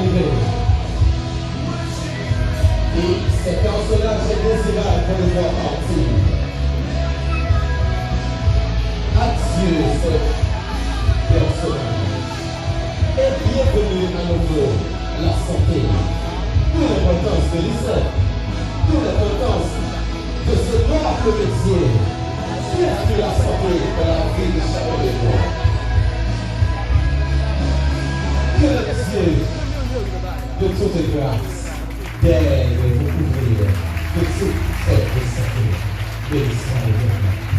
arriver. Et c'est en cela que j'ai désiré pour le voir partir. Adieu ce personnage. Et bienvenue à nouveau à la santé. D'où l'importance de l'ISEP. D'où l'importance de ce noble métier. Faire de la santé de la vie de chacun de nous. Que le Dieu de toute grâce daigne vous couvrir de toute cette santé de l'Israël.